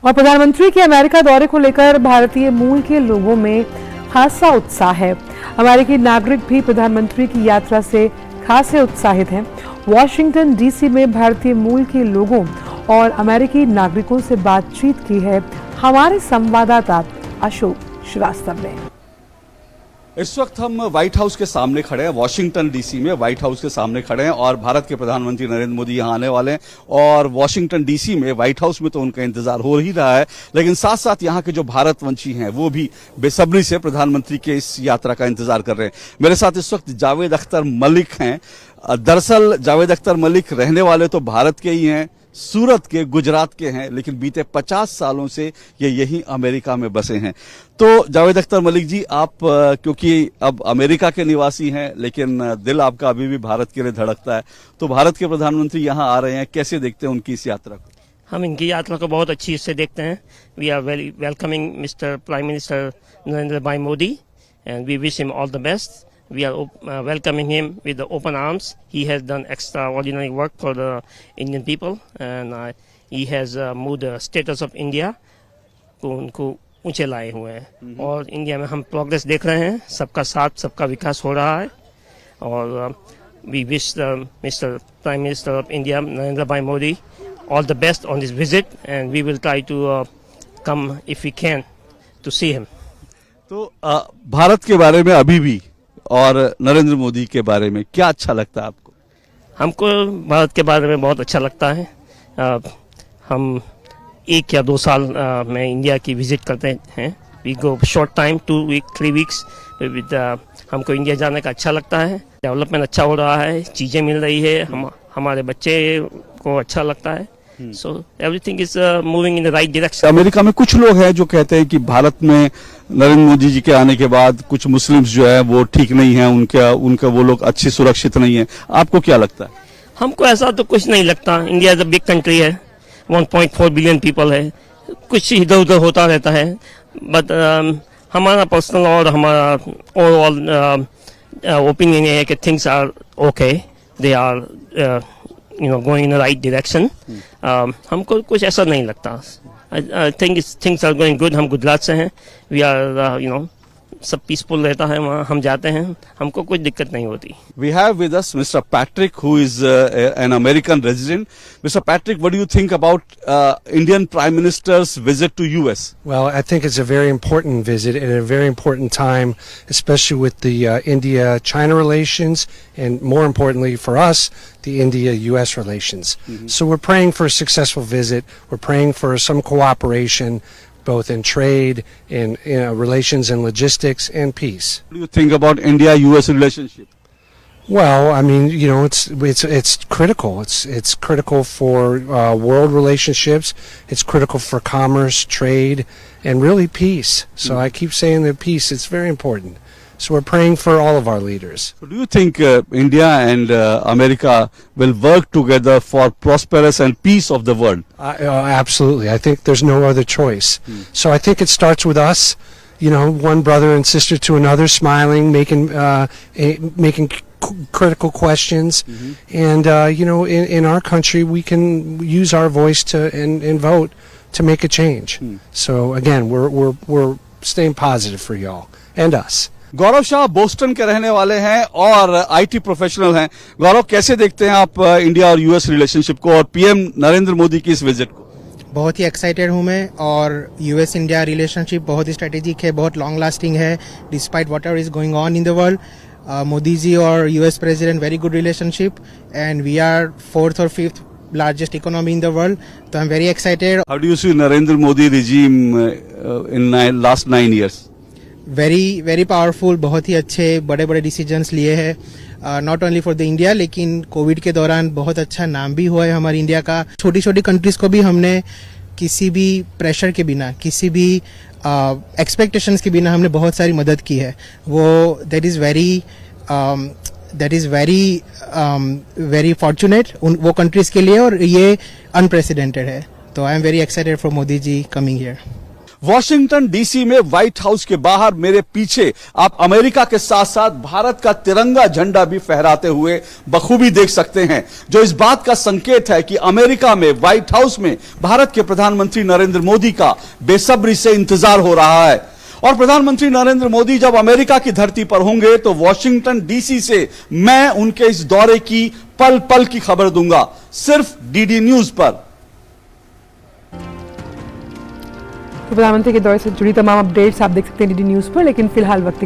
और प्रधानमंत्री के अमेरिका दौरे को लेकर भारतीय मूल के लोगों में खासा उत्साह है। अमेरिकी नागरिक भी प्रधानमंत्री की यात्रा से खासे उत्साहित हैं। वॉशिंगटन डीसी में भारतीय मूल के लोगों और अमेरिकी नागरिकों से बातचीत की है हमारे संवाददाता अशोक श्रीवास्तव ने। इस वक्त हम व्हाइट हाउस के सामने खड़े हैं, वॉशिंगटन डीसी में व्हाइट हाउस के सामने खड़े हैं और भारत के प्रधानमंत्री नरेंद्र मोदी यहां आने वाले हैं और वॉशिंगटन डीसी में व्हाइट हाउस में तो उनका इंतजार हो ही रहा है, लेकिन साथ साथ यहां के जो भारतवंशी हैं वो भी बेसब्री से प्रधानमंत्री के इस यात्रा का इंतजार कर रहे हैं। मेरे साथ इस वक्त जावेद अख्तर मलिक हैं। दरअसल जावेद अख्तर मलिक रहने वाले तो भारत के ही हैं, सूरत के, गुजरात के हैं, लेकिन बीते 50 सालों से ये यहीं अमेरिका में बसे हैं। तो जावेद अख्तर मलिक जी, आप क्योंकि अब अमेरिका के निवासी हैं लेकिन दिल आपका अभी भी भारत के लिए धड़कता है, तो भारत के प्रधानमंत्री यहां आ रहे हैं, कैसे देखते हैं उनकी इस यात्रा को? हम इनकी यात्रा को बहुत अच्छी से देखते हैं। We are very welcoming mister prime minister Narendra bhai Modi and we wish him all the best. We are welcoming him with the open arms. He has done extraordinary work for the Indian people and he has moved the status of India को उनको ऊंचे लाए हुए हैं और India में हम progress देख रहे हैं। सबका साथ, सबका विकास हो रहा है और we wish Mr. Prime Minister of India Narendra Bhai Modi all the best on this visit and we will try to come if we can to see him. तो भारत के बारे में अभी भी और नरेंद्र मोदी के बारे में क्या अच्छा लगता है आपको? हमको भारत के बारे में बहुत अच्छा लगता है। हम 1 या 2 साल में इंडिया की विजिट करते हैं। We go short time 2 week 3 weeks with हमको इंडिया जाने का अच्छा लगता है। डेवलपमेंट अच्छा हो रहा है, चीज़ें मिल रही है, हमारे बच्चे को अच्छा लगता है। So everything is moving in the right direction. America में कुछ लोग हैं जो कहते हैं कि भारत में नरेंद्र मोदी जी के आने के बाद कुछ मुस्लिम्स जो है वो ठीक नहीं है, उनका वो लोग अच्छी सुरक्षित नहीं है। आपको क्या लगता है? हमको ऐसा तो कुछ नहीं लगता। India is a big country है, 1.4 बिलियन पीपल है, कुछ इधर उधर होता रहता है। बट हमारा पर्सनल और हमारा ओवरऑल ओपिनियन है कि things are okay, they are going in the right direction. हमको कुछ ऐसा नहीं लगता। I think things are going good. हम गुजरात से हैं। We are सब पीसफुल रहता है वहाँ, हम जाते हैं, हमको कोई दिक्कत नहीं होती। We have with us Mr. Patrick, who is an American resident. Mr. Patrick, what do you think about Indian Prime Minister's visit to US? Well, I think it's a very important visit and a very important time, especially with the India-China relations and more importantly for us, the India-US relations. So we're praying for a successful visit. We're praying for some cooperation, both in trade, in relations and logistics, and peace. What do you think about India-US relationship? Well, I mean, it's critical. It's critical for world relationships. It's critical for commerce, trade, and really peace. So I keep saying that peace. It's very important. So we're praying for all of our leaders. So do you think India and America will work together for prosperous and peace of the world? Absolutely. I think there's no other choice. So I think it starts with us, one brother and sister to another, smiling, making critical questions. And, in our country, we can use our voice and vote to make a change. So again, we're staying positive for y'all and us. Gaurav Shah Boston के रहने वाले हैं और IT professional हैं। गौरव, कैसे देखते हैं आप इंडिया और यूएस रिलेशनशिप को और पीएम नरेंद्र मोदी की इस विजिट को? बहुत ही एक्साइटेड हूं मैं और यूएस इंडिया रिलेशनशिप बहुत ही स्ट्रेटेजिक है, बहुत लॉन्ग लास्टिंग है despite whatever is going on in the world. Modi ji और US president very good relationship and we are 4th or 5th largest economy in the world. So I'm very excited. How do you see Narendra Modi regime in last 9 years? Very very powerful, बहुत ही अच्छे बड़े बड़े decisions लिए हैं not only for the India, लेकिन Covid के दौरान बहुत अच्छा नाम भी हुआ है हमारी इंडिया का. छोटी छोटी कंट्रीज को भी हमने किसी भी प्रेशर के बिना, किसी भी एक्सपेक्टेशंस के बिना हमने बहुत सारी मदद की है. वो दैट इज वेरी फॉर्चुनेट वो कंट्रीज के लिए और ये अनप्रेसिडेंटेड है. तो I am very excited for Modi ji coming here. Washington DC में व्हाइट हाउस के बाहर मेरे पीछे आप अमेरिका के साथ साथ भारत का तिरंगा झंडा भी फहराते हुए बखूबी देख सकते हैं, जो इस बात का संकेत है कि अमेरिका में व्हाइट हाउस में भारत के प्रधानमंत्री नरेंद्र मोदी का बेसब्री से इंतजार हो रहा है। और प्रधानमंत्री नरेंद्र मोदी जब अमेरिका की धरती पर होंगे तो वॉशिंगटन डीसी से मैं उनके इस दौरे की पल पल की खबर दूंगा, सिर्फ डीडी न्यूज पर। प्रधानमंत्री के दौरे से जुड़ी तमाम अपडेट्स आप देख सकते हैं डीडी न्यूज पर, लेकिन फिलहाल वक्त